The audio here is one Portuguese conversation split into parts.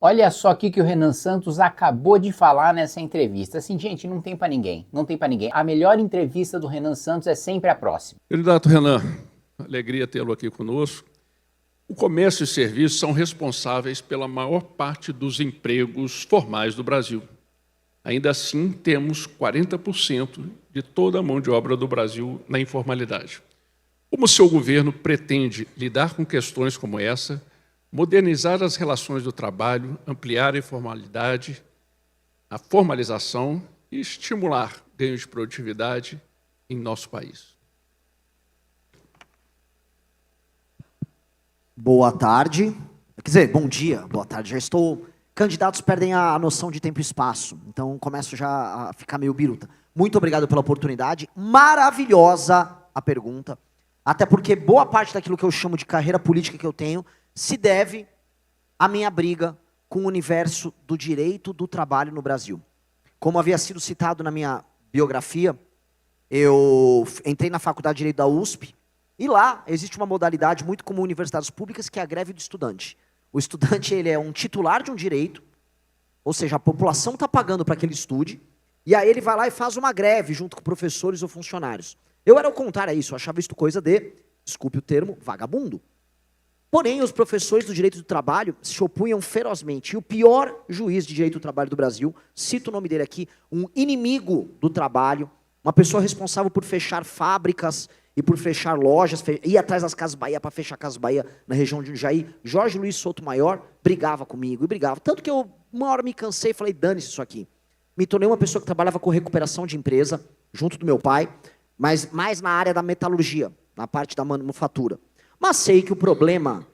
Olha só o que o Renan Santos acabou de falar nessa entrevista. Assim, gente, não tem pra ninguém. Não tem pra ninguém. A melhor entrevista do Renan Santos é sempre a próxima. Candidato Renan, alegria tê-lo aqui conosco. O comércio e serviços são responsáveis pela maior parte dos empregos formais do Brasil. Ainda assim, temos 40% de toda a mão de obra do Brasil na informalidade. Como o seu governo pretende lidar com questões como essa, modernizar as relações do trabalho, ampliar a informalidade, a formalização e estimular ganhos de produtividade em nosso país? Boa tarde. Quer dizer, bom dia, boa tarde. Já estou... Candidatos perdem a noção de tempo e espaço, então começo já a ficar meio biruta. Muito obrigado pela oportunidade. Maravilhosa a pergunta. Até porque boa parte daquilo que eu chamo de carreira política que eu tenho se deve à minha briga com o universo do direito do trabalho no Brasil. Como havia sido citado na minha biografia, eu entrei na Faculdade de Direito da USP, e lá existe uma modalidade muito comum em universidades públicas, que é a greve do estudante. O estudante, ele é um titular de um direito, ou seja, a população está pagando para que ele estude, e aí ele vai lá e faz uma greve junto com professores ou funcionários. Eu era o contrário a isso, eu achava isso coisa de, desculpe o termo, vagabundo. Porém, os professores do direito do trabalho se opunham ferozmente. E o pior juiz de direito do trabalho do Brasil, cito o nome dele aqui, um inimigo do trabalho, uma pessoa responsável por fechar fábricas e por fechar lojas, ir atrás das Casas Bahia para fechar Casas Bahia na região de Jundiaí, Jorge Luiz Sotomayor, brigava comigo, e brigava. Tanto que eu, uma hora me cansei e falei, dane-se isso aqui. Me tornei uma pessoa que trabalhava com recuperação de empresa, junto do meu pai, mas mais na área da metalurgia, na parte da manufatura. Mas sei que o problema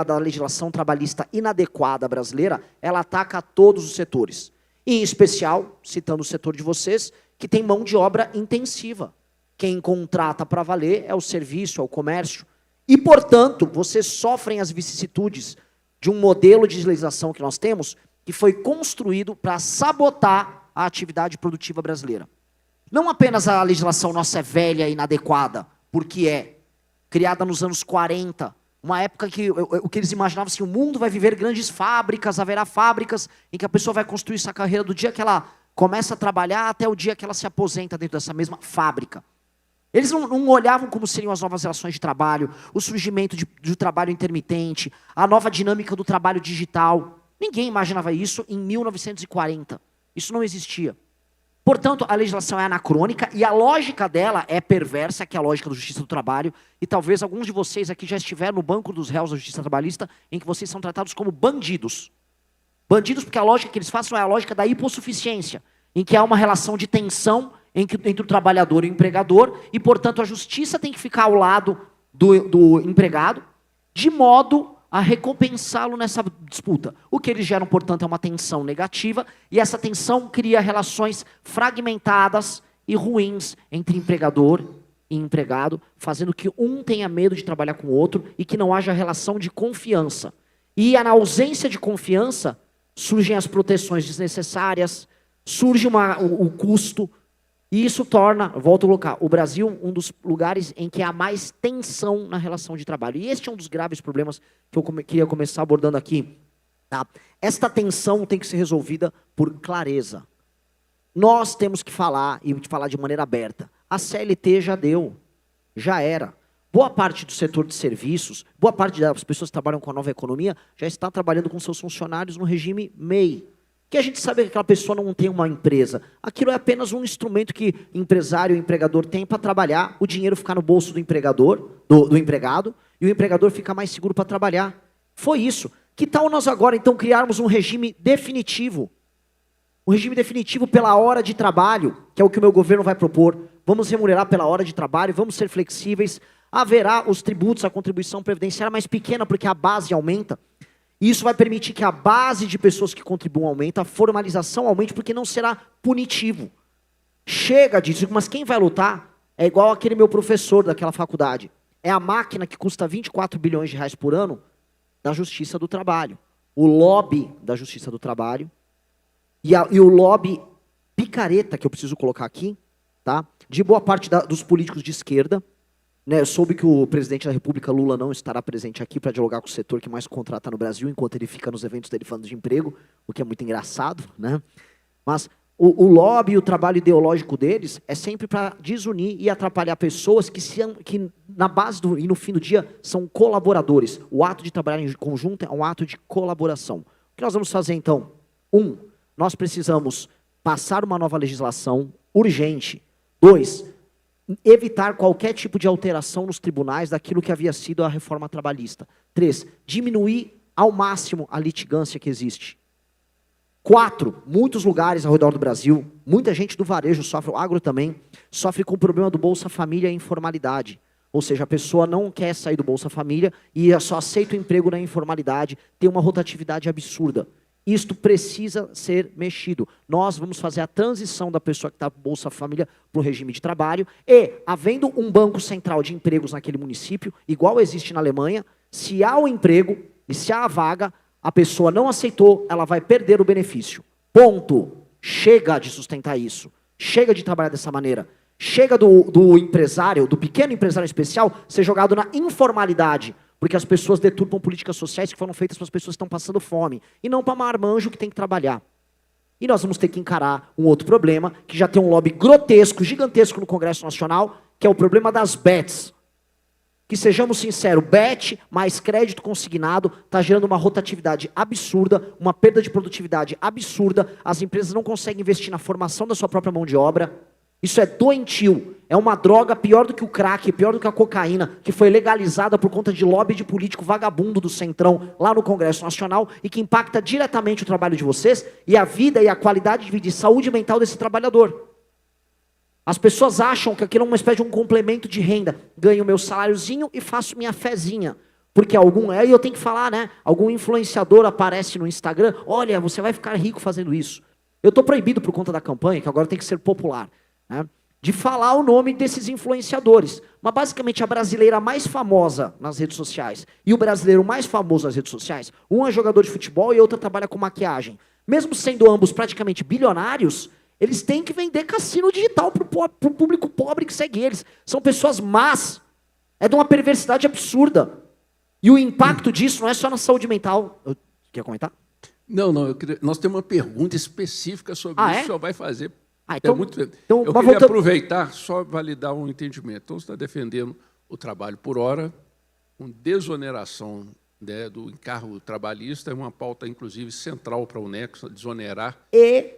da legislação trabalhista inadequada brasileira, ela ataca a todos os setores. E, em especial, citando o setor de vocês, que tem mão de obra intensiva. Quem contrata para valer é o serviço, é o comércio. E, portanto, vocês sofrem as vicissitudes de um modelo de legislação que nós temos, que foi construído para sabotar a atividade produtiva brasileira. Não apenas a legislação nossa é velha e inadequada, porque é criada nos anos 40, uma época que o que eles imaginavam assim, o mundo vai viver grandes fábricas, haverá fábricas em que a pessoa vai construir sua carreira do dia que ela começa a trabalhar até o dia que ela se aposenta dentro dessa mesma fábrica. Eles não olhavam como seriam as novas relações de trabalho, o surgimento do trabalho intermitente, a nova dinâmica do trabalho digital. Ninguém imaginava isso em 1940. Isso não existia. Portanto, a legislação é anacrônica e a lógica dela é perversa, que é a lógica da justiça do trabalho, e talvez alguns de vocês aqui já estiveram no banco dos réus da justiça trabalhista, em que vocês são tratados como bandidos. Bandidos porque a lógica que eles façam é a lógica da hipossuficiência, em que há uma relação de tensão entre o trabalhador e o empregador, e, portanto, a justiça tem que ficar ao lado do empregado, de modo a recompensá-lo nessa disputa. O que eles geram, portanto, é uma tensão negativa, e essa tensão cria relações fragmentadas e ruins entre empregador e empregado, fazendo que um tenha medo de trabalhar com o outro e que não haja relação de confiança. E na ausência de confiança, surgem as proteções desnecessárias, surge o custo, e isso torna, volto a colocar, o Brasil um dos lugares em que há mais tensão na relação de trabalho. E este é um dos graves problemas que eu queria começar abordando aqui. Tá? Esta tensão tem que ser resolvida por clareza. Nós temos que falar, e falar de maneira aberta. A CLT já deu, já era. Boa parte do setor de serviços, boa parte das pessoas que trabalham com a nova economia, já está trabalhando com seus funcionários no regime MEI. Que a gente sabe que aquela pessoa não tem uma empresa. Aquilo é apenas um instrumento que empresário e empregador têm para trabalhar, o dinheiro ficar no bolso do empregador, do empregado, e o empregador fica mais seguro para trabalhar. Foi isso. Que tal nós agora, então, criarmos um regime definitivo? Um regime definitivo pela hora de trabalho, que é o que o meu governo vai propor. Vamos remunerar pela hora de trabalho, vamos ser flexíveis. Haverá os tributos, a contribuição previdenciária mais pequena, porque a base aumenta. Isso vai permitir que a base de pessoas que contribuam aumente, a formalização aumente, porque não será punitivo. Chega disso, mas quem vai lutar é igual aquele meu professor daquela faculdade. É a máquina que custa 24 bilhões de reais por ano da Justiça do Trabalho. O lobby da Justiça do Trabalho e o lobby picareta, que eu preciso colocar aqui, tá? De boa parte dos políticos de esquerda, né, eu soube que o presidente da República, Lula, não estará presente aqui para dialogar com o setor que mais contrata no Brasil, enquanto ele fica nos eventos dele falando de emprego, o que é muito engraçado, né? Mas o lobby e o trabalho ideológico deles é sempre para desunir e atrapalhar pessoas que na base e no fim do dia são colaboradores. O ato de trabalhar em conjunto é um ato de colaboração. O que nós vamos fazer então? Nós precisamos passar uma nova legislação urgente. 2, evitar qualquer tipo de alteração nos tribunais daquilo que havia sido a reforma trabalhista. 3, diminuir ao máximo a litigância que existe. 4, muitos lugares ao redor do Brasil, muita gente do varejo sofre, o agro também, sofre com o problema do Bolsa Família e informalidade. Ou seja, a pessoa não quer sair do Bolsa Família e só aceita o emprego na informalidade, tem uma rotatividade absurda. Isto precisa ser mexido. Nós vamos fazer a transição da pessoa que está no Bolsa Família para o regime de trabalho e, havendo um banco central de empregos naquele município, igual existe na Alemanha, se há o emprego e se há a vaga, a pessoa não aceitou, ela vai perder o benefício. Ponto. Chega de sustentar isso. Chega de trabalhar dessa maneira. Chega do empresário, do pequeno empresário especial, ser jogado na informalidade. Porque as pessoas deturpam políticas sociais que foram feitas para as pessoas que estão passando fome. E não para marmanjo que tem que trabalhar. E nós vamos ter que encarar um outro problema, que já tem um lobby grotesco, gigantesco no Congresso Nacional, que é o problema das bets. Que sejamos sinceros, bet mais crédito consignado está gerando uma rotatividade absurda, uma perda de produtividade absurda, as empresas não conseguem investir na formação da sua própria mão de obra. Isso é doentio, é uma droga pior do que o crack, pior do que a cocaína, que foi legalizada por conta de lobby de político vagabundo do Centrão lá no Congresso Nacional e que impacta diretamente o trabalho de vocês e a vida e a qualidade de vida e saúde mental desse trabalhador. As pessoas acham que aquilo é uma espécie de um complemento de renda. Ganho meu saláriozinho e faço minha fezinha. Porque e eu tenho que falar, né? Algum influenciador aparece no Instagram, olha, você vai ficar rico fazendo isso. Eu estou proibido por conta da campanha, que agora tem que ser popular, né, de falar o nome desses influenciadores. Mas basicamente a brasileira mais famosa nas redes sociais e o brasileiro mais famoso nas redes sociais, um é jogador de futebol e outro trabalha com maquiagem. Mesmo sendo ambos praticamente bilionários, eles têm que vender cassino digital para o público pobre que segue eles. São pessoas más. É de uma perversidade absurda. E o impacto disso não é só na saúde mental. Quer comentar? Não, nós temos uma pergunta específica sobre isso, que o senhor vai fazer. Então, eu queria aproveitar, só validar um entendimento. Então, você está defendendo o trabalho por hora, com desoneração, né, do encargo trabalhista, é uma pauta, inclusive, central para o Nexo, desonerar. E,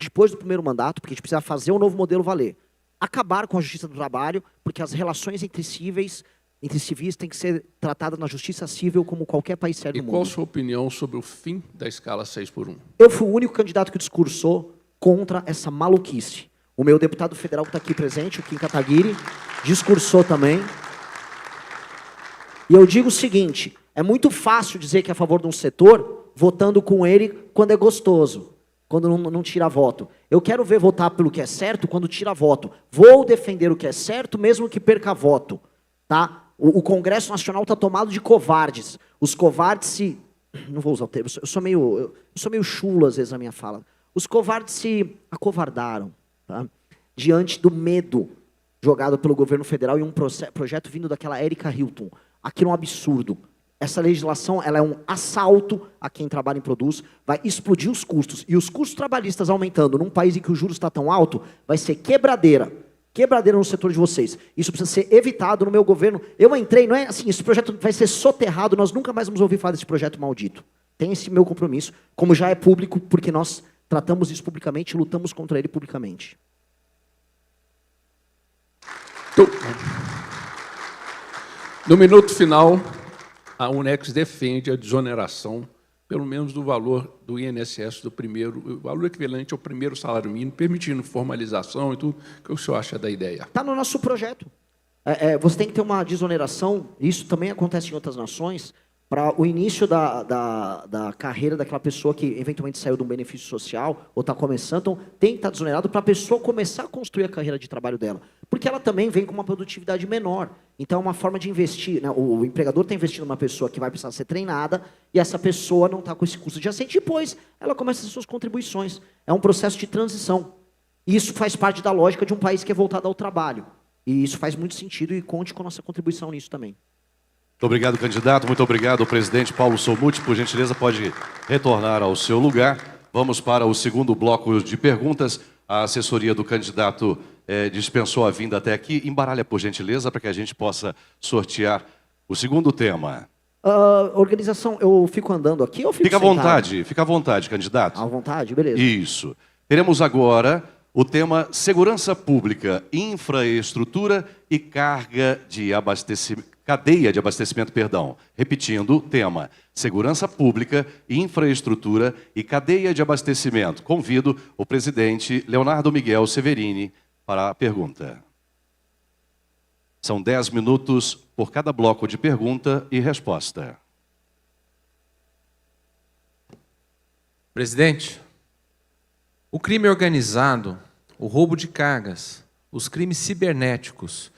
depois do primeiro mandato, porque a gente precisa fazer o novo modelo valer, acabar com a justiça do trabalho, porque as relações entre civis têm que ser tratadas na justiça civil como qualquer país sério do mundo. E qual a sua opinião sobre o fim da escala 6x1? Eu fui o único candidato que discursou contra essa maluquice. O meu deputado federal que está aqui presente, o Kim Kataguiri, discursou também. E eu digo o seguinte, é muito fácil dizer que é a favor de um setor, votando com ele quando é gostoso. Quando não tira voto. Eu quero ver votar pelo que é certo quando tira voto. Vou defender o que é certo, mesmo que perca voto. Tá? O Congresso Nacional está tomado de covardes. Os covardes se... Não vou usar o termo, eu sou meio chulo às vezes na minha fala. Os covardes se acovardaram, tá? Diante do medo jogado pelo governo federal e um projeto vindo daquela Erika Hilton. Aquilo é um absurdo. Essa legislação ela é um assalto a quem trabalha em produz, vai explodir os custos. E os custos trabalhistas aumentando num país em que o juros está tão alto, vai ser quebradeira. Quebradeira no setor de vocês. Isso precisa ser evitado no meu governo. Eu entrei, não é assim, esse projeto vai ser soterrado, nós nunca mais vamos ouvir falar desse projeto maldito. Tem esse meu compromisso, como já é público, porque nós tratamos isso publicamente e lutamos contra ele publicamente. No minuto final, a Unex defende a desoneração, pelo menos do valor do INSS do primeiro, o valor equivalente ao primeiro salário mínimo, permitindo formalização e tudo. O que o senhor acha da ideia? Está no nosso projeto. Você tem que ter uma desoneração, isso também acontece em outras nações, para o início da carreira daquela pessoa que eventualmente saiu de um benefício social ou está começando, então tem que estar desonerado para a pessoa começar a construir a carreira de trabalho dela. Porque ela também vem com uma produtividade menor. Então é uma forma de investir, né? O empregador está investindo numa pessoa que vai precisar ser treinada e essa pessoa não está com esse custo adjacente. Depois ela começa as suas contribuições. É um processo de transição. E isso faz parte da lógica de um país que é voltado ao trabalho. E isso faz muito sentido e conte com a nossa contribuição nisso também. Muito obrigado, candidato. Muito obrigado, presidente Paulo Somuti. Por gentileza, pode retornar ao seu lugar. Vamos para o segundo bloco de perguntas. A assessoria do candidato dispensou a vinda até aqui. Embaralha, por gentileza, para que a gente possa sortear o segundo tema. Organização, eu fico andando aqui ou fico Fica à sentado? vontade, fica à vontade, candidato. À vontade, beleza. Isso. Teremos agora o tema segurança pública, infraestrutura e cadeia de abastecimento, perdão. Repetindo o tema, segurança pública, infraestrutura e cadeia de abastecimento. Convido o presidente Leonardo Miguel Severini para a pergunta. São 10 minutos por cada bloco de pergunta e resposta. Presidente, o crime organizado, o roubo de cargas, os crimes cibernéticos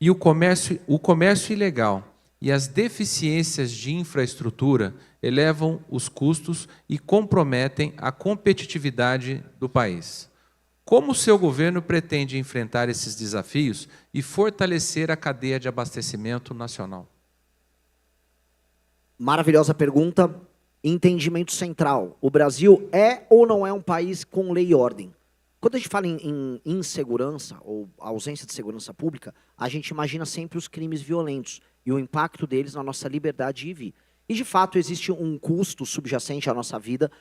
e o comércio ilegal e as deficiências de infraestrutura elevam os custos e comprometem a competitividade do país. Como o seu governo pretende enfrentar esses desafios e fortalecer a cadeia de abastecimento nacional? Maravilhosa pergunta. Entendimento central. O Brasil é ou não é um país com lei e ordem? Quando a gente fala em insegurança ou ausência de segurança pública, a gente imagina sempre os crimes violentos e o impacto deles na nossa liberdade de vir. E, de fato, existe um custo subjacente à nossa vida,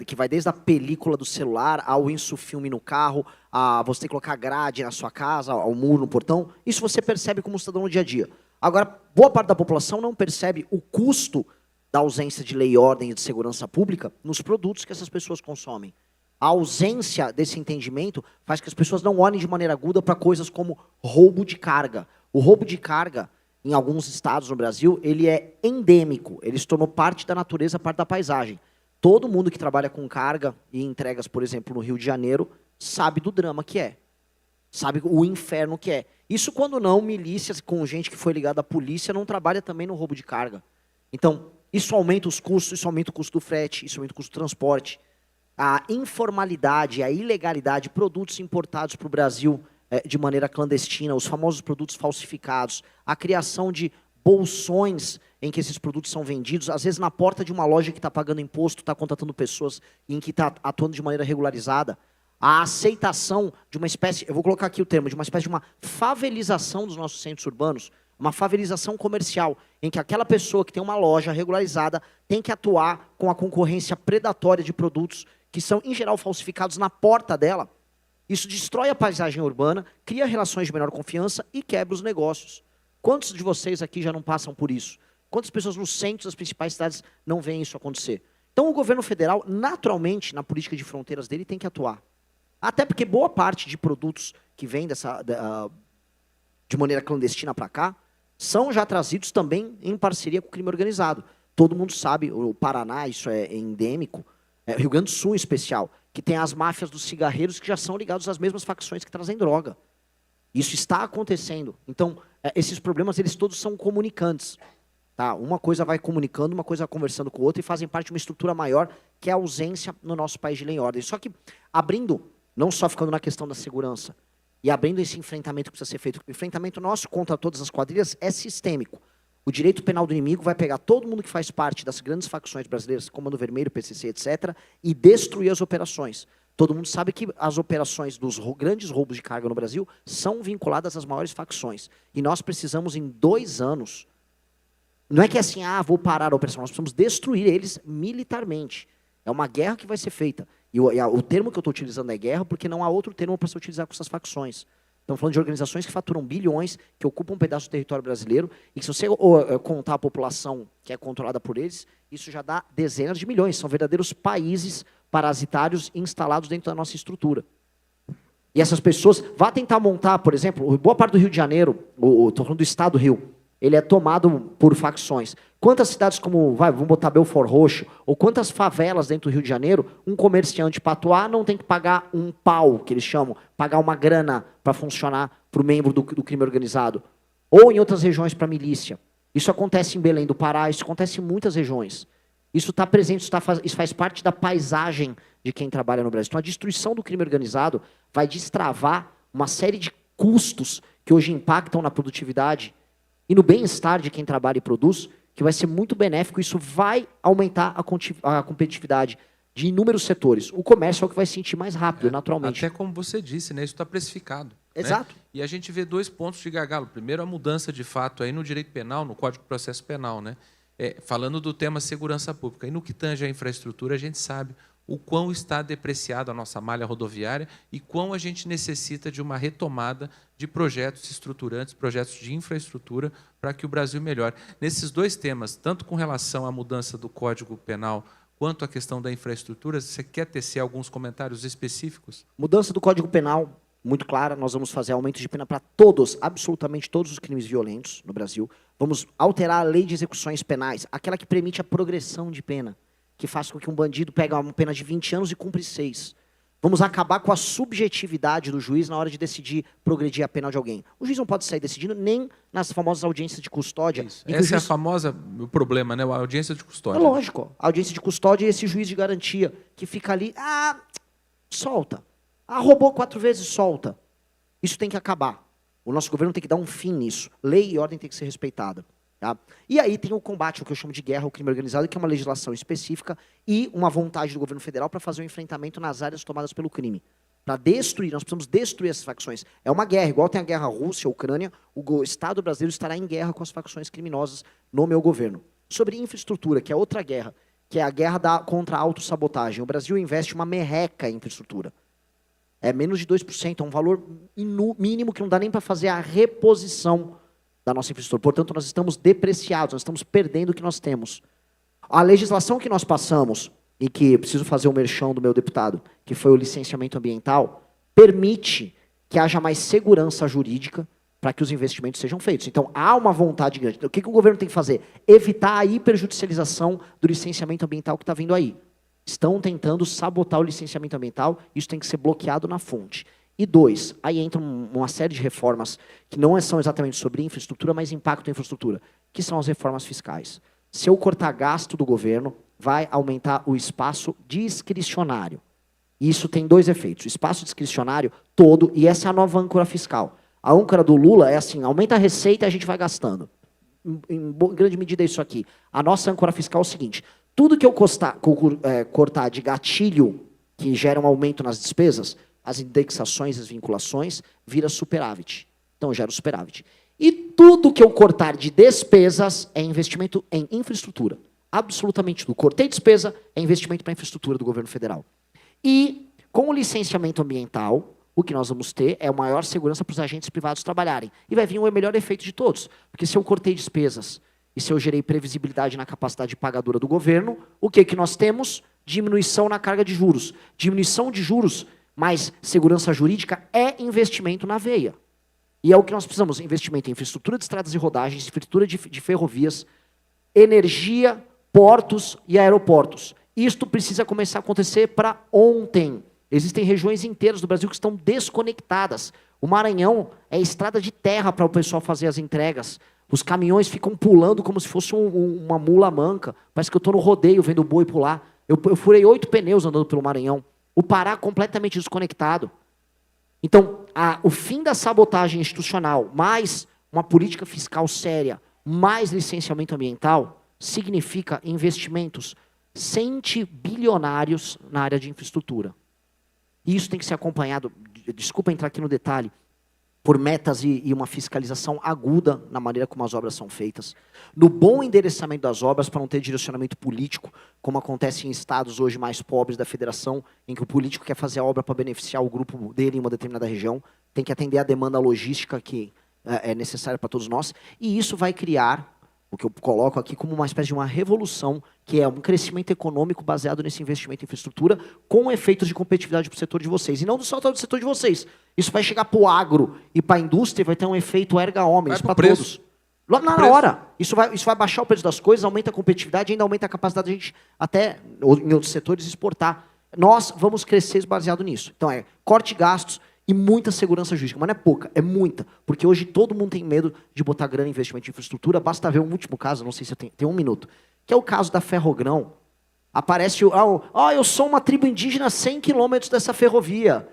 que vai desde a película do celular, ao insufilme no carro, a você ter que colocar grade na sua casa, ao muro no portão. Isso você percebe como cidadão no dia a dia. Agora, boa parte da população não percebe o custo da ausência de lei e ordem e de segurança pública nos produtos que essas pessoas consomem. A ausência desse entendimento faz que as pessoas não olhem de maneira aguda para coisas como roubo de carga. O roubo de carga, em alguns estados no Brasil, ele é endêmico. Ele se tornou parte da natureza, parte da paisagem. Todo mundo que trabalha com carga e entregas, por exemplo, no Rio de Janeiro, sabe do drama que é. Sabe o inferno que é. Isso quando não, milícias com gente que foi ligada à polícia não trabalha também no roubo de carga. Então, isso aumenta os custos, isso aumenta o custo do frete, isso aumenta o custo do transporte. A informalidade, a ilegalidade, produtos importados para o Brasil de maneira clandestina, os famosos produtos falsificados, a criação de bolsões em que esses produtos são vendidos, às vezes na porta de uma loja que está pagando imposto, está contratando pessoas e em que está atuando de maneira regularizada. A aceitação de uma espécie, eu vou colocar aqui o termo, de uma espécie de uma favelização dos nossos centros urbanos, uma favelização comercial, em que aquela pessoa que tem uma loja regularizada tem que atuar com a concorrência predatória de produtos que são, em geral, falsificados na porta dela. Isso destrói a paisagem urbana, cria relações de menor confiança e quebra os negócios. Quantos de vocês aqui já não passam por isso? Quantas pessoas nos centros das principais cidades não veem isso acontecer? Então, o governo federal, naturalmente, na política de fronteiras dele, tem que atuar. Até porque boa parte de produtos que vêm de maneira clandestina para cá, são já trazidos também em parceria com o crime organizado. Todo mundo sabe, o Paraná, isso é endêmico, Rio Grande do Sul em especial, que tem as máfias dos cigarreiros que já são ligados às mesmas facções que trazem droga. Isso está acontecendo. Então, esses problemas, eles todos são comunicantes. Tá? Uma coisa vai comunicando, uma coisa vai conversando com a outra e fazem parte de uma estrutura maior, que é a ausência no nosso país de lei e ordem. Só que, abrindo, não só ficando na questão da segurança, e abrindo esse enfrentamento que precisa ser feito, o enfrentamento nosso contra todas as quadrilhas é sistêmico. O direito penal do inimigo vai pegar todo mundo que faz parte das grandes facções brasileiras, Comando Vermelho, PCC, etc., e destruir as operações. Todo mundo sabe que as operações dos grandes roubos de carga no Brasil são vinculadas às maiores facções. E nós precisamos, em 2 anos, não é que é assim, vou parar a operação, nós precisamos destruir eles militarmente. É uma guerra que vai ser feita. E o termo que eu estou utilizando é guerra, porque não há outro termo para se utilizar com essas facções. Estamos falando de organizações que faturam bilhões, que ocupam um pedaço do território brasileiro, e que se você contar a população que é controlada por eles, isso já dá dezenas de milhões. São verdadeiros países parasitários instalados dentro da nossa estrutura. E essas pessoas, vá tentar montar, por exemplo, boa parte do Rio de Janeiro, estou falando do estado do Rio, ele é tomado por facções. Quantas cidades como, vamos botar Belfort Roxo, ou quantas favelas dentro do Rio de Janeiro, um comerciante para atuar não tem que pagar um pau, que eles chamam, pagar uma grana para funcionar para o membro do crime organizado. Ou em outras regiões para milícia. Isso acontece em Belém do Pará, isso acontece em muitas regiões. Isso está presente, isso faz parte da paisagem de quem trabalha no Brasil. Então a destruição do crime organizado vai destravar uma série de custos que hoje impactam na produtividade e no bem-estar de quem trabalha e produz, que vai ser muito benéfico. Isso vai aumentar a competitividade de inúmeros setores. O comércio é o que vai sentir mais rápido, naturalmente. Até como você disse, né? Isso está precificado. Exato. Né? E a gente vê 2 pontos de gargalo. Primeiro, a mudança de fato aí no direito penal, no Código de Processo Penal, né? Falando do tema segurança pública. E no que tange à infraestrutura, a gente sabe o quão está depreciada a nossa malha rodoviária e quão a gente necessita de uma retomada de projetos estruturantes, projetos de infraestrutura, para que o Brasil melhore. Nesses 2 temas, tanto com relação à mudança do Código Penal quanto à questão da infraestrutura, você quer tecer alguns comentários específicos? Mudança do Código Penal, muito clara, nós vamos fazer aumento de pena para todos, absolutamente todos os crimes violentos no Brasil. Vamos alterar a lei de execuções penais, aquela que permite a progressão de pena, que faz com que um bandido pegue uma pena de 20 anos e cumpre 6. Vamos acabar com a subjetividade do juiz na hora de decidir progredir a pena de alguém. O juiz não pode sair decidindo nem nas famosas audiências de custódia. Essa é a famosa problema, né? A audiência de custódia. É lógico. A audiência de custódia e esse juiz de garantia que fica ali, solta. Roubou 4 vezes, solta. Isso tem que acabar. O nosso governo tem que dar um fim nisso. Lei e ordem tem que ser respeitada. Tá? E aí tem o combate, o que eu chamo de guerra ao crime organizado, que é uma legislação específica e uma vontade do governo federal para fazer um enfrentamento nas áreas tomadas pelo crime. Para destruir, nós precisamos destruir essas facções. É uma guerra, igual tem a guerra Rússia, Ucrânia, o Estado brasileiro estará em guerra com as facções criminosas no meu governo. Sobre infraestrutura, que é outra guerra, que é a guerra contra a autossabotagem. O Brasil investe uma merreca em infraestrutura. É menos de 2%, é um valor mínimo que não dá nem para fazer a reposição da nossa infraestrutura. Portanto, nós estamos depreciados, nós estamos perdendo o que nós temos. A legislação que nós passamos, e que preciso fazer o merchan do meu deputado, que foi o licenciamento ambiental, permite que haja mais segurança jurídica para que os investimentos sejam feitos. Então, há uma vontade grande. Então, o que o governo tem que fazer? Evitar a hiperjudicialização do licenciamento ambiental que está vindo aí. Estão tentando sabotar o licenciamento ambiental, isso tem que ser bloqueado na fonte. E 2, aí entra uma série de reformas que não são exatamente sobre infraestrutura, mas impactam a infraestrutura, que são as reformas fiscais. Se eu cortar gasto do governo, vai aumentar o espaço discricionário. E isso tem 2 efeitos. O espaço discricionário todo, e essa é a nova âncora fiscal. A âncora do Lula é assim, aumenta a receita e a gente vai gastando. Em grande medida é isso aqui. A nossa âncora fiscal é o seguinte, tudo que eu cortar de gatilho, que gera um aumento nas despesas, as indexações, as vinculações, vira superávit. Então, gera superávit. E tudo que eu cortar de despesas é investimento em infraestrutura. Absolutamente tudo. Cortei despesa, é investimento para a infraestrutura do governo federal. E, com o licenciamento ambiental, o que nós vamos ter é a maior segurança para os agentes privados trabalharem. E vai vir o melhor efeito de todos. Porque se eu cortei despesas e se eu gerei previsibilidade na capacidade pagadora do governo, o que nós temos? Diminuição na carga de juros. Diminuição de juros, mais segurança jurídica, é investimento na veia. E é o que nós precisamos, investimento em infraestrutura de estradas e rodagens, infraestrutura de ferrovias, energia, portos e aeroportos. Isto precisa começar a acontecer para ontem. Existem regiões inteiras do Brasil que estão desconectadas. O Maranhão é estrada de terra para o pessoal fazer as entregas. Os caminhões ficam pulando como se fosse uma mula manca. Parece que eu estou no rodeio vendo o boi pular. Eu furei 8 pneus andando pelo Maranhão. O Pará completamente desconectado. Então, o fim da sabotagem institucional, mais uma política fiscal séria, mais licenciamento ambiental, significa investimentos centibilionários na área de infraestrutura. E isso tem que ser acompanhado, desculpa entrar aqui no detalhe, por metas e uma fiscalização aguda na maneira como as obras são feitas, no bom endereçamento das obras para não ter direcionamento político, como acontece em estados hoje mais pobres da federação, em que o político quer fazer a obra para beneficiar o grupo dele em uma determinada região, tem que atender a demanda logística que é necessária para todos nós, e isso vai criar o que eu coloco aqui como uma espécie de uma revolução, que é um crescimento econômico baseado nesse investimento em infraestrutura, com efeitos de competitividade para o setor de vocês. E não só do setor de vocês. Isso vai chegar para o agro e para a indústria, vai ter um efeito erga omnes para todos. Logo na hora. Isso vai baixar o preço das coisas, aumenta a competitividade, ainda aumenta a capacidade da gente, até em outros setores, exportar. Nós vamos crescer baseado nisso. Então corte gastos e muita segurança jurídica, mas não é pouca, é muita. Porque hoje todo mundo tem medo de botar grana em investimento em infraestrutura. Basta ver um último caso, não sei se eu tenho 1 minuto, que é o caso da Ferrogrão. Aparece eu sou uma tribo indígena a 100 quilômetros dessa ferrovia.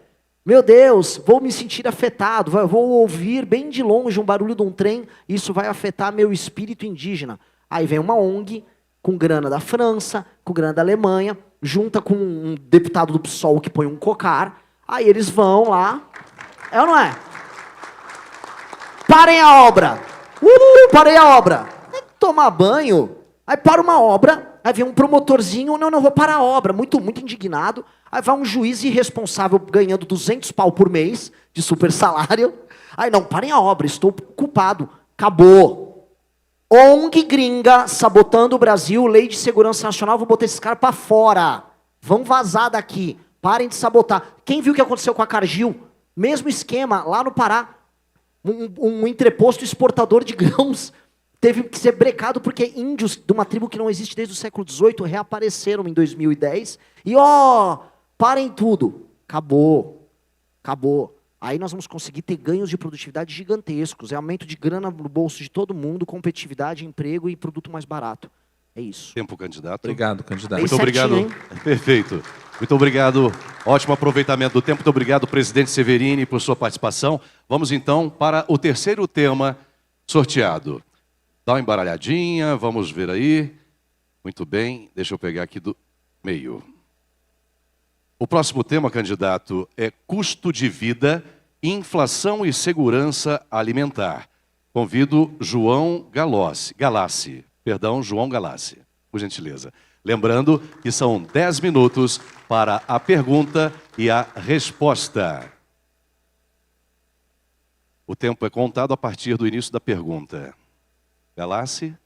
Meu Deus, vou me sentir afetado, vou ouvir bem de longe um barulho de um trem, isso vai afetar meu espírito indígena. Aí vem uma ONG com grana da França, com grana da Alemanha, junta com um deputado do PSOL que põe um cocar, aí eles vão lá, é ou não é? Parem a obra! Parei a obra! Tomar banho, aí para uma obra, aí vem um promotorzinho, não vou parar a obra, muito indignado, aí vai um juiz irresponsável ganhando 200 pau por mês de super salário, aí não, parem a obra, estou culpado, acabou. ONG gringa sabotando o Brasil, lei de segurança nacional, vou botar esses caras para fora, vão vazar daqui, parem de sabotar. Quem viu o que aconteceu com a Cargill? Mesmo esquema, lá no Pará, um entreposto exportador de grãos, teve que ser brecado porque índios de uma tribo que não existe desde o século XVIII reapareceram em 2010 e parem tudo. Acabou. Aí nós vamos conseguir ter ganhos de produtividade gigantescos. É aumento de grana no bolso de todo mundo, competitividade, emprego e produto mais barato. É isso. Tempo, candidato. Obrigado, candidato. Muito obrigado. Hein? Perfeito. Muito obrigado. Ótimo aproveitamento do tempo. Muito obrigado, presidente Severini, por sua participação. Vamos então para o terceiro tema sorteado. Dá uma embaralhadinha, vamos ver aí. Muito bem, deixa eu pegar aqui do meio. O próximo tema, candidato, é custo de vida, inflação e segurança alimentar. Convido João Galassi, por gentileza. Lembrando que são 10 minutos para a pergunta e a resposta. O tempo é contado a partir do início da pergunta. Galassi?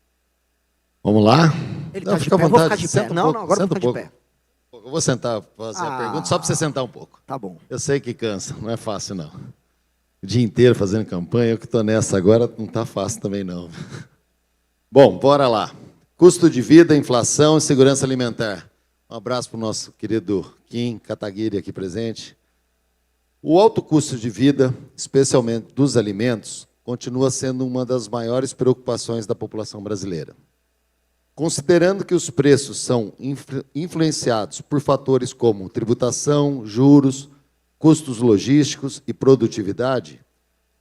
Vamos lá? Ele Não, tá de fica à pé, eu vou vontade. ficar de pé. Senta um Não, pouco, agora eu senta vou um ficar de pouco. pé. Eu vou sentar, fazer a pergunta, só para você sentar um pouco. Tá bom. Eu sei que cansa, não é fácil não. O dia inteiro fazendo campanha, eu que estou nessa agora, não está fácil também não. Bom, bora lá. Custo de vida, inflação e segurança alimentar. Um abraço para o nosso querido Kim Kataguiri aqui presente. O alto custo de vida, especialmente dos alimentos, continua sendo uma das maiores preocupações da população brasileira. Considerando que os preços são influenciados por fatores como tributação, juros, custos logísticos e produtividade,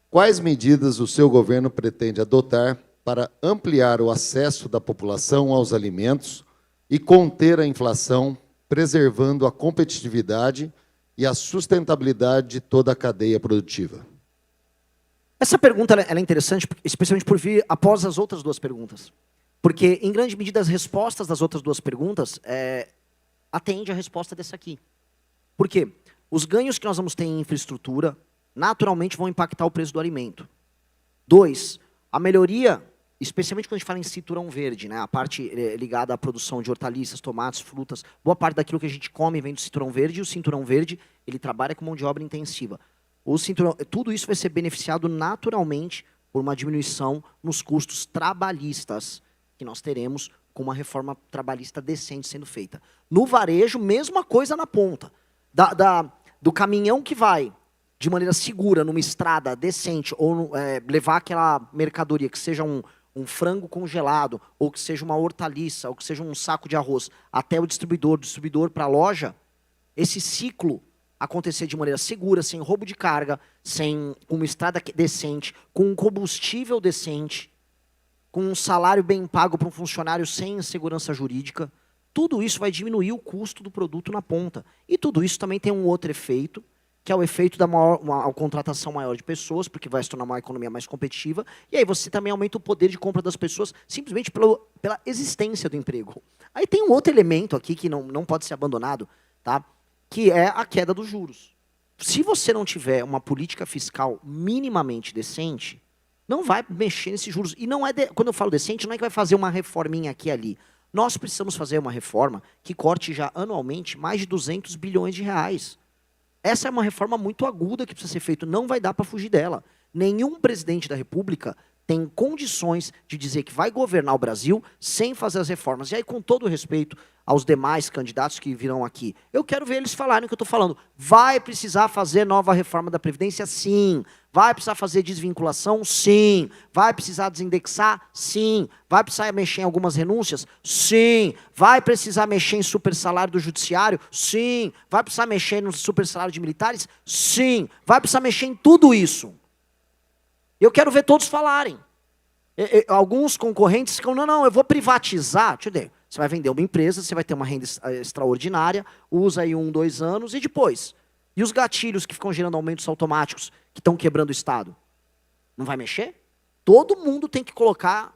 quais medidas o seu governo pretende adotar para ampliar o acesso da população aos alimentos e conter a inflação, preservando a competitividade e a sustentabilidade de toda a cadeia produtiva? Essa pergunta ela é interessante, especialmente por vir após as outras duas perguntas. Porque, em grande medida, as respostas das outras duas perguntas atendem a resposta dessa aqui. Por quê? Os ganhos que nós vamos ter em infraestrutura, naturalmente, vão impactar o preço do alimento. 2, a melhoria, especialmente quando a gente fala em cinturão verde, né, a parte ligada à produção de hortaliças, tomates, frutas, boa parte daquilo que a gente come vem do cinturão verde, e o cinturão verde ele trabalha com mão de obra intensiva. Tudo isso vai ser beneficiado naturalmente por uma diminuição nos custos trabalhistas que nós teremos com uma reforma trabalhista decente sendo feita. No varejo, mesma coisa na ponta. Do caminhão que vai de maneira segura numa estrada decente ou levar aquela mercadoria que seja um frango congelado, ou que seja uma hortaliça, ou que seja um saco de arroz, até o distribuidor para a loja, esse ciclo acontecer de maneira segura, sem roubo de carga, com uma estrada decente, com um combustível decente, com um salário bem pago para um funcionário sem segurança jurídica, tudo isso vai diminuir o custo do produto na ponta. E tudo isso também tem um outro efeito, que é o efeito da uma contratação maior de pessoas, porque vai se tornar uma economia mais competitiva, e aí você também aumenta o poder de compra das pessoas simplesmente pela existência do emprego. Aí tem um outro elemento aqui que não pode ser abandonado, tá? Que é a queda dos juros. Se você não tiver uma política fiscal minimamente decente, não vai mexer nesses juros. E não quando eu falo decente, não é que vai fazer uma reforminha aqui e ali. Nós precisamos fazer uma reforma que corte já anualmente mais de 200 bilhões de reais. Essa é uma reforma muito aguda que precisa ser feita, não vai dar para fugir dela. Nenhum presidente da República tem condições de dizer que vai governar o Brasil sem fazer as reformas. E aí, com todo o respeito aos demais candidatos que virão aqui, eu quero ver eles falarem o que eu estou falando. Vai precisar fazer nova reforma da Previdência? Sim. Vai precisar fazer desvinculação? Sim. Vai precisar desindexar? Sim. Vai precisar mexer em algumas renúncias? Sim. Vai precisar mexer em supersalário do judiciário? Sim. Vai precisar mexer no supersalário de militares? Sim. Vai precisar mexer em tudo isso. Eu quero ver todos falarem. Alguns concorrentes ficam, não, eu vou privatizar. Deixa eu ver. Você vai vender uma empresa, você vai ter uma renda extraordinária, usa aí 1, 2 anos e depois? E os gatilhos que ficam gerando aumentos automáticos, que estão quebrando o Estado? Não vai mexer? Todo mundo tem que colocar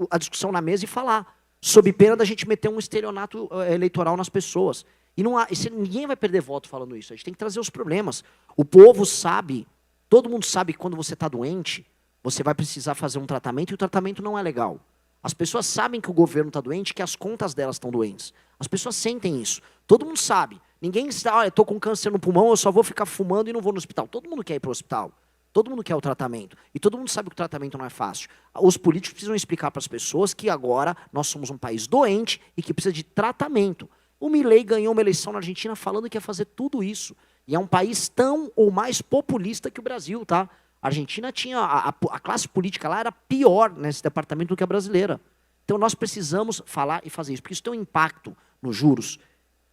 a discussão na mesa e falar, sob pena da gente meter um estelionato eleitoral nas pessoas. E ninguém vai perder voto falando isso, a gente tem que trazer os problemas. O povo sabe, todo mundo sabe que quando você está doente, você vai precisar fazer um tratamento e o tratamento não é legal. As pessoas sabem que o governo está doente, que as contas delas estão doentes. As pessoas sentem isso. Todo mundo sabe. Ninguém está, eu estou com câncer no pulmão, eu só vou ficar fumando e não vou no hospital. Todo mundo quer ir para o hospital. Todo mundo quer o tratamento. E todo mundo sabe que o tratamento não é fácil. Os políticos precisam explicar para as pessoas que agora nós somos um país doente e que precisa de tratamento. O Milei ganhou uma eleição na Argentina falando que ia fazer tudo isso. E é um país tão ou mais populista que o Brasil, tá? A Argentina tinha, a classe política lá era pior nesse departamento do que a brasileira. Então nós precisamos falar e fazer isso, porque isso tem um impacto nos juros.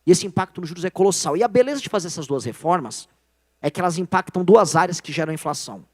E esse impacto nos juros é colossal. E a beleza de fazer essas duas reformas é que elas impactam 2 áreas que geram inflação.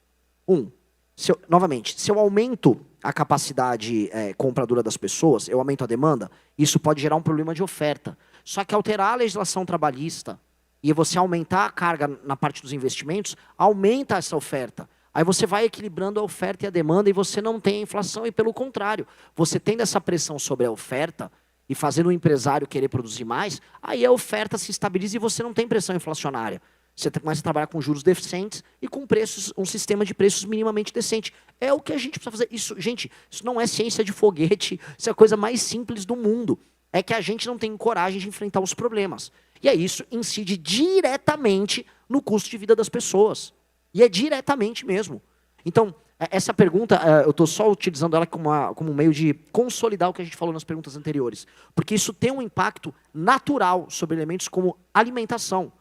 Novamente, se eu aumento a capacidade compradora das pessoas, eu aumento a demanda, isso pode gerar um problema de oferta. Só que alterar a legislação trabalhista e você aumentar a carga na parte dos investimentos, aumenta essa oferta. Aí você vai equilibrando a oferta e a demanda e você não tem a inflação. E pelo contrário, você tendo essa pressão sobre a oferta e fazendo o empresário querer produzir mais, aí a oferta se estabiliza e você não tem pressão inflacionária. Você começa a trabalhar com juros decentes e com preços, um sistema de preços minimamente decente. É o que a gente precisa fazer. Isso, gente, isso não é ciência de foguete, isso é a coisa mais simples do mundo. É que a gente não tem coragem de enfrentar os problemas. E aí isso incide diretamente no custo de vida das pessoas. E é diretamente mesmo. Então, essa pergunta, eu estou só utilizando ela como um meio de consolidar o que a gente falou nas perguntas anteriores. Porque isso tem um impacto natural sobre elementos como alimentação.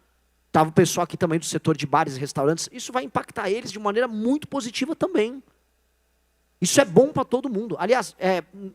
Estava o pessoal aqui também do setor de bares e restaurantes. Isso vai impactar eles de maneira muito positiva também. Isso é bom para todo mundo. Aliás,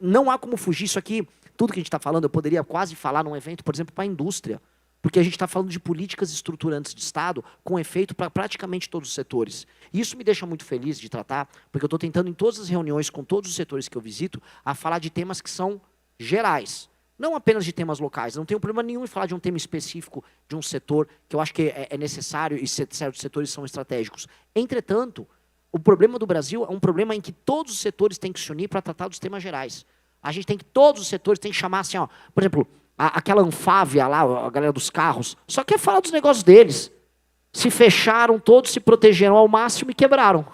não há como fugir isso aqui. Tudo que a gente está falando, eu poderia quase falar num evento, por exemplo, para a indústria. Porque a gente está falando de políticas estruturantes de Estado com efeito para praticamente todos os setores. E isso me deixa muito feliz de tratar, porque eu estou tentando em todas as reuniões com todos os setores que eu visito, a falar de temas que são gerais. Não apenas de temas locais. Não tenho problema nenhum em falar de um tema específico de um setor que eu acho que é necessário e certos setores são estratégicos. Entretanto, o problema do Brasil é um problema em que todos os setores têm que se unir para tratar dos temas gerais. A gente tem que, todos os setores têm que chamar assim, ó, por exemplo, aquela Anfávia lá, a galera dos carros, só quer falar dos negócios deles. Se fecharam, todos se protegeram ao máximo e quebraram.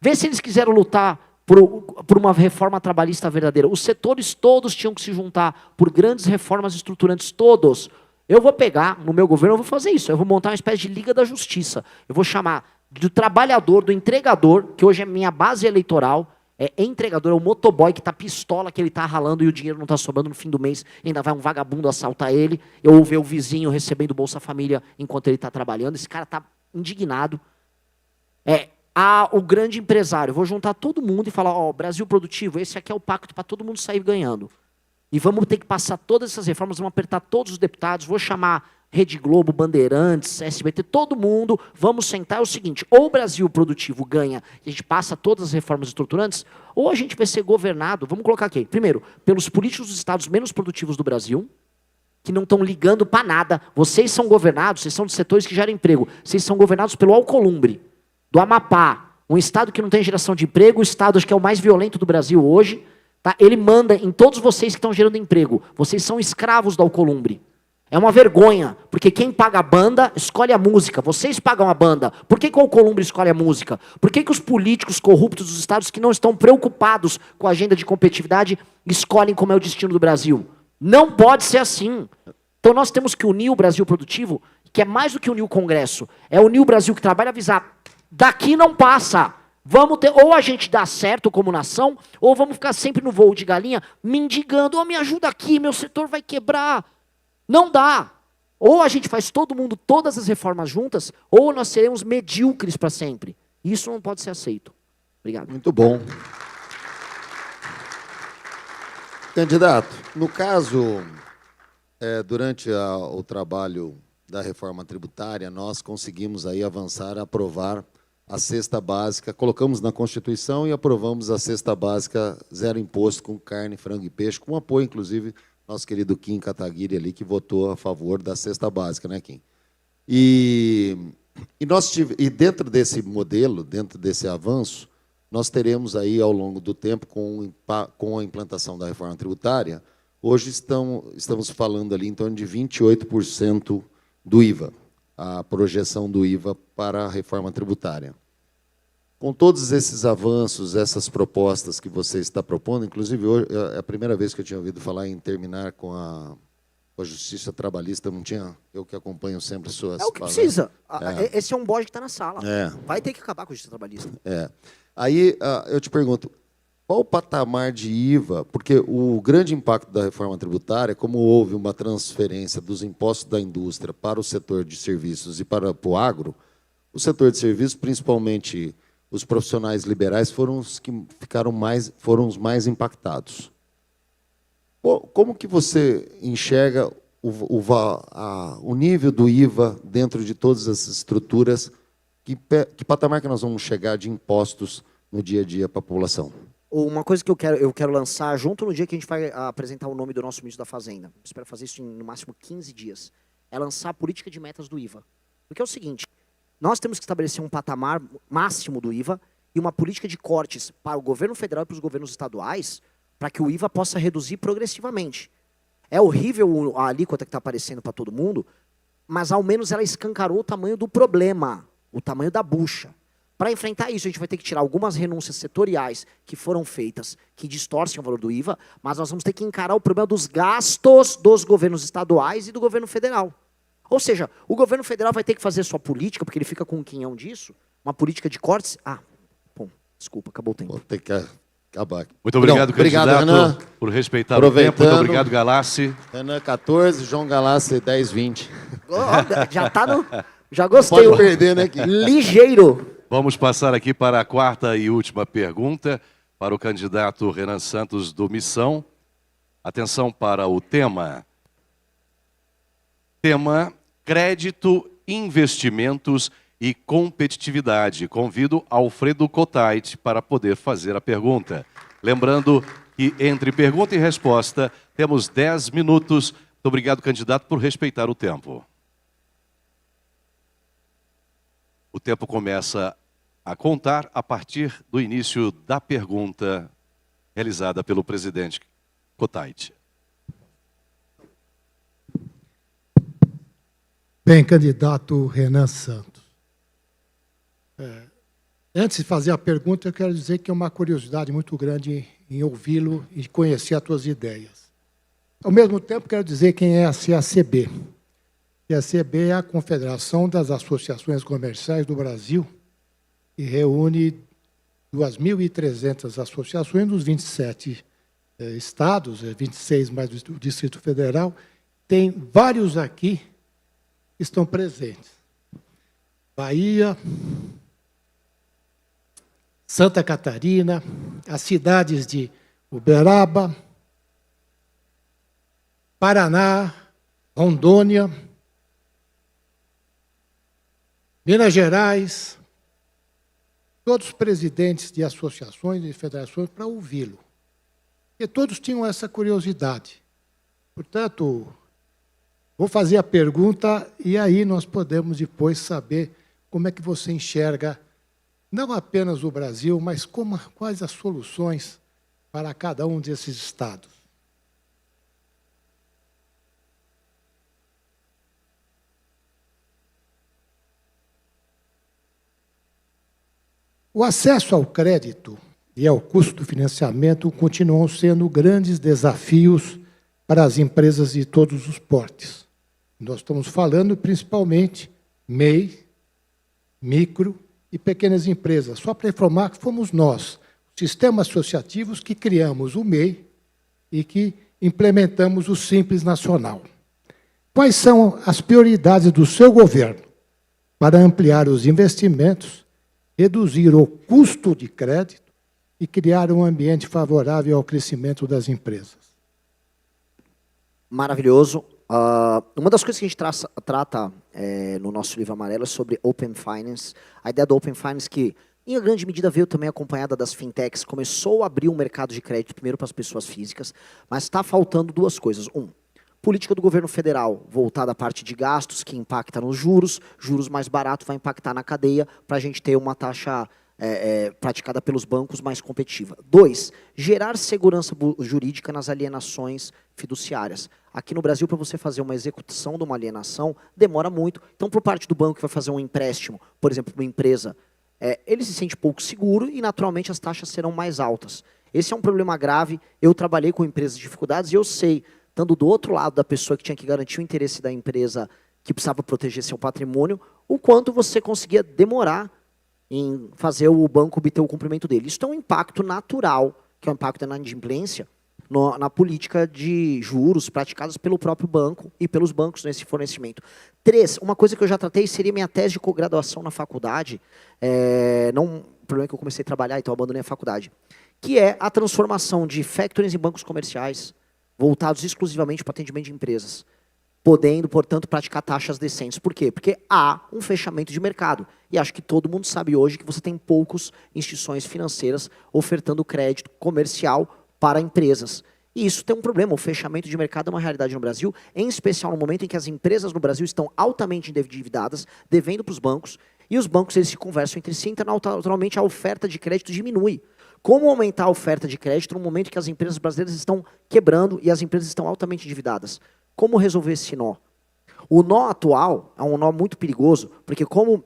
Vê se eles quiseram lutar por uma reforma trabalhista verdadeira. Os setores todos tinham que se juntar por grandes reformas estruturantes, todos. Eu vou pegar, no meu governo, eu vou fazer isso. Eu vou montar uma espécie de Liga da Justiça. Eu vou chamar do trabalhador, do entregador, que hoje é minha base eleitoral, entregador, é o motoboy que está pistola, que ele está ralando e o dinheiro não está sobrando no fim do mês, ainda vai um vagabundo assaltar ele, ou ver o vizinho recebendo Bolsa Família enquanto ele está trabalhando. Esse cara está indignado. O grande empresário, vou juntar todo mundo e falar, ó, Brasil Produtivo, esse aqui é o pacto para todo mundo sair ganhando. E vamos ter que passar todas essas reformas, vamos apertar todos os deputados, vou chamar Rede Globo, Bandeirantes, SBT, todo mundo, vamos sentar. É o seguinte, ou o Brasil Produtivo ganha e a gente passa todas as reformas estruturantes, ou a gente vai ser governado, vamos colocar aqui, primeiro, pelos políticos dos estados menos produtivos do Brasil, que não estão ligando para nada. Vocês são governados, vocês são de setores que geram emprego, vocês são governados pelo Alcolumbre, do Amapá, um estado que não tem geração de emprego, o estado acho que é o mais violento do Brasil hoje, tá? Ele manda em todos vocês que estão gerando emprego. Vocês são escravos do Alcolumbre. É uma vergonha, porque quem paga a banda escolhe a música. Vocês pagam a banda. Por que o Alcolumbre escolhe a música? Por que os políticos corruptos dos estados que não estão preocupados com a agenda de competitividade escolhem como é o destino do Brasil? Não pode ser assim. Então nós temos que unir o Brasil Produtivo, que é mais do que unir o Congresso. É unir o Brasil que trabalha e avisar, daqui não passa. Vamos ter, ou a gente dá certo como nação, ou vamos ficar sempre no voo de galinha, mendigando, oh, me ajuda aqui, meu setor vai quebrar. Não dá. Ou a gente faz todo mundo, todas as reformas juntas, ou nós seremos medíocres para sempre. Isso não pode ser aceito. Obrigado. Muito bom. Candidato, no caso, durante o trabalho da reforma tributária, nós conseguimos aí avançar, aprovar a cesta básica, colocamos na Constituição e aprovamos a cesta básica zero imposto com carne, frango e peixe, com apoio, inclusive, nosso querido Kim Kataguiri ali, que votou a favor da cesta básica, né, Kim? E dentro desse modelo, dentro desse avanço, nós teremos aí, ao longo do tempo, com a implantação da reforma tributária, hoje estamos falando ali em torno de 28% do IVA, a projeção do IVA para a reforma tributária. Com todos esses avanços, essas propostas que você está propondo, inclusive hoje é a primeira vez que eu tinha ouvido falar em terminar com a Justiça Trabalhista, não tinha, eu que acompanho sempre as suas É o que palavras. precisa. Esse é um bode que está na sala. Vai ter que acabar com a Justiça Trabalhista. Aí eu te pergunto, qual o patamar de IVA? Porque o grande impacto da reforma tributária, como houve uma transferência dos impostos da indústria para o setor de serviços e para o agro, o setor de serviços, principalmente os profissionais liberais, foram os que foram os mais impactados. Como que você enxerga o nível do IVA dentro de todas as estruturas? Que patamar que nós vamos chegar de impostos no dia a dia para a população? Uma coisa que eu quero lançar junto no dia que a gente vai apresentar o nome do nosso ministro da Fazenda, espero fazer isso em no máximo 15 dias, é lançar a política de metas do IVA. Porque é o seguinte, nós temos que estabelecer um patamar máximo do IVA e uma política de cortes para o governo federal e para os governos estaduais, para que o IVA possa reduzir progressivamente. É horrível a alíquota que está aparecendo para todo mundo, mas ao menos ela escancarou o tamanho do problema, o tamanho da bucha. Para enfrentar isso, a gente vai ter que tirar algumas renúncias setoriais que foram feitas, que distorcem o valor do IVA, mas nós vamos ter que encarar o problema dos gastos dos governos estaduais e do governo federal. Ou seja, o governo federal vai ter que fazer sua política, porque ele fica com um quinhão disso, uma política de cortes. Bom, desculpa, acabou o tempo. Vou ter que acabar aqui. Muito obrigado, Obrigado, candidato, Renan. por respeitar o tempo. Muito obrigado, Galassi. Renan 14, João Galassi 10-20. Já tá no... Já gostei. Pode perder, né, Kim? Ligeiro. Vamos passar aqui para a quarta e última pergunta para o candidato Renan Santos do Missão. Atenção para o tema. Tema: crédito, investimentos e competitividade. Convido Alfredo Cotait para poder fazer a pergunta. Lembrando que entre pergunta e resposta temos 10 minutos. Muito obrigado, candidato, por respeitar o tempo. O tempo começa a contar a partir do início da pergunta realizada pelo presidente Cotait. Bem, candidato Renan Santos, antes de fazer a pergunta, eu quero dizer que é uma curiosidade muito grande em ouvi-lo e conhecer as suas ideias. Ao mesmo tempo, quero dizer quem é a CACB. A CACB é a Confederação das Associações Comerciais do Brasil, que reúne 2.300 associações dos 27 estados, 26 mais o Distrito Federal. Tem vários aqui que estão presentes. Bahia, Santa Catarina, as cidades de Uberaba, Paraná, Rondônia, Minas Gerais, todos os presidentes de associações e federações para ouvi-lo. Porque todos tinham essa curiosidade. Portanto, vou fazer a pergunta e aí nós podemos depois saber como é que você enxerga não apenas o Brasil, mas quais as soluções para cada um desses estados. O acesso ao crédito e ao custo do financiamento continuam sendo grandes desafios para as empresas de todos os portes. Nós estamos falando principalmente MEI, micro e pequenas empresas. Só para informar que fomos nós, sistemas associativos, que criamos o MEI e que implementamos o Simples Nacional. Quais são as prioridades do seu governo para ampliar os investimentos, reduzir o custo de crédito e criar um ambiente favorável ao crescimento das empresas. Maravilhoso. Uma das coisas que a gente trata no nosso livro amarelo é sobre Open Finance. A ideia do Open Finance que, em grande medida, veio também acompanhada das fintechs, começou a abrir um mercado de crédito primeiro para as pessoas físicas, mas está faltando duas coisas. Política do governo federal voltada à parte de gastos, que impacta nos juros. Juros mais baratos vai impactar na cadeia para a gente ter uma taxa praticada pelos bancos mais competitiva. 2, gerar segurança jurídica nas alienações fiduciárias. Aqui no Brasil, para você fazer uma execução de uma alienação, demora muito. Então, por parte do banco que vai fazer um empréstimo, por exemplo, uma empresa, ele se sente pouco seguro e, naturalmente, as taxas serão mais altas. Esse é um problema grave. Eu trabalhei com empresas de dificuldades e eu sei, estando do outro lado da pessoa que tinha que garantir o interesse da empresa, que precisava proteger seu patrimônio, o quanto você conseguia demorar em fazer o banco obter o cumprimento dele. Isso tem um impacto natural, que é o impacto da inadimplência, na política de juros praticadas pelo próprio banco e pelos bancos nesse fornecimento. 3, uma coisa que eu já tratei seria minha tese de cograduação na faculdade, o problema é que eu comecei a trabalhar, então eu abandonei a faculdade, que é a transformação de factorings em bancos comerciais, voltados exclusivamente para atendimento de empresas, podendo, portanto, praticar taxas decentes. Por quê? Porque há um fechamento de mercado. E acho que todo mundo sabe hoje que você tem poucas instituições financeiras ofertando crédito comercial para empresas. E isso tem um problema. O fechamento de mercado é uma realidade no Brasil, em especial no momento em que as empresas no Brasil estão altamente endividadas, devendo para os bancos, e os bancos eles se conversam entre si, então naturalmente a oferta de crédito diminui. Como aumentar a oferta de crédito no momento em que as empresas brasileiras estão quebrando e as empresas estão altamente endividadas? Como resolver esse nó? O nó atual é um nó muito perigoso, porque como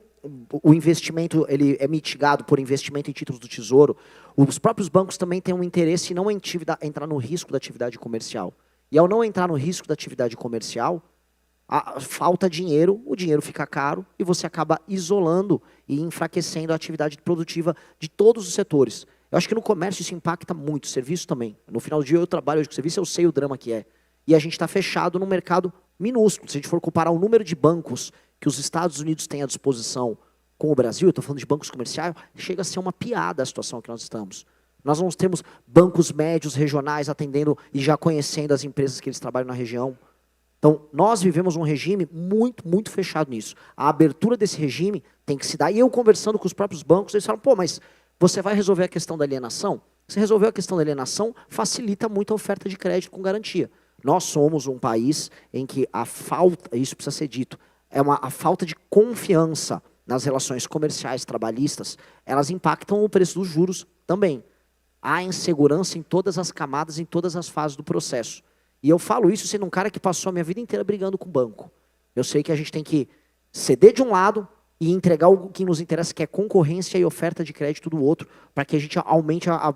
o investimento ele é mitigado por investimento em títulos do Tesouro, os próprios bancos também têm um interesse em não entrar no risco da atividade comercial. E ao não entrar no risco da atividade comercial, falta dinheiro, o dinheiro fica caro e você acaba isolando e enfraquecendo a atividade produtiva de todos os setores. Eu acho que no comércio isso impacta muito, serviço também. No final do dia eu trabalho hoje com serviço, eu sei o drama que é. E a gente está fechado num mercado minúsculo. Se a gente for comparar o número de bancos que os Estados Unidos têm à disposição com o Brasil, eu estou falando de bancos comerciais, chega a ser uma piada a situação que nós estamos. Nós não temos bancos médios, regionais, atendendo e já conhecendo as empresas que eles trabalham na região. Então, nós vivemos um regime muito, muito fechado nisso. A abertura desse regime tem que se dar. E eu conversando com os próprios bancos, eles falam, mas você vai resolver a questão da alienação? Se resolver a questão da alienação, facilita muito a oferta de crédito com garantia. Nós somos um país em que a falta, isso precisa ser dito, a falta de confiança nas relações comerciais, trabalhistas, elas impactam o preço dos juros também. Há insegurança em todas as camadas, em todas as fases do processo. E eu falo isso sendo um cara que passou a minha vida inteira brigando com o banco. Eu sei que a gente tem que ceder de um lado e entregar o que nos interessa, que é concorrência e oferta de crédito do outro, para que a gente aumente a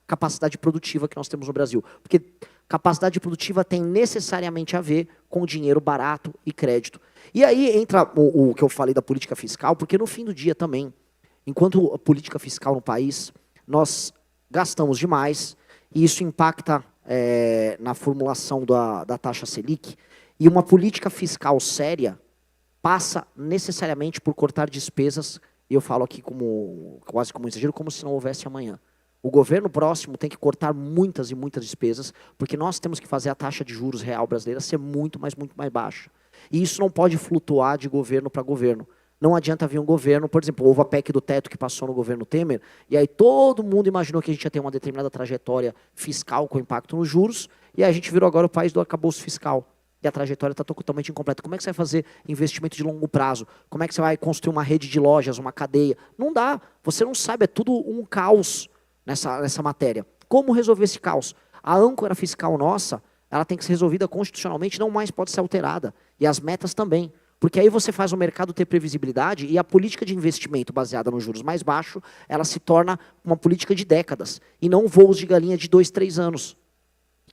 capacidade produtiva que nós temos no Brasil. Porque capacidade produtiva tem necessariamente a ver com dinheiro barato e crédito. E aí entra o que eu falei da política fiscal, porque no fim do dia também, enquanto a política fiscal no país, nós gastamos demais, e isso impacta na formulação da taxa Selic, e uma política fiscal séria passa necessariamente por cortar despesas, e eu falo aqui quase como um exagero, como se não houvesse amanhã. O governo próximo tem que cortar muitas e muitas despesas, porque nós temos que fazer a taxa de juros real brasileira ser muito mais baixa. E isso não pode flutuar de governo para governo. Não adianta vir um governo, por exemplo, houve a PEC do teto que passou no governo Temer, e aí todo mundo imaginou que a gente ia ter uma determinada trajetória fiscal com impacto nos juros, e aí a gente virou agora o país do arcabouço fiscal. E a trajetória está totalmente incompleta. Como é que você vai fazer investimento de longo prazo? Como é que você vai construir uma rede de lojas, uma cadeia? Não dá. Você não sabe, é tudo um caos nessa matéria. Como resolver esse caos? A âncora fiscal nossa, ela tem que ser resolvida constitucionalmente, não mais pode ser alterada. E as metas também. Porque aí você faz o mercado ter previsibilidade e a política de investimento baseada nos juros mais baixos, ela se torna uma política de décadas. E não voos de galinha de 2, 3 anos.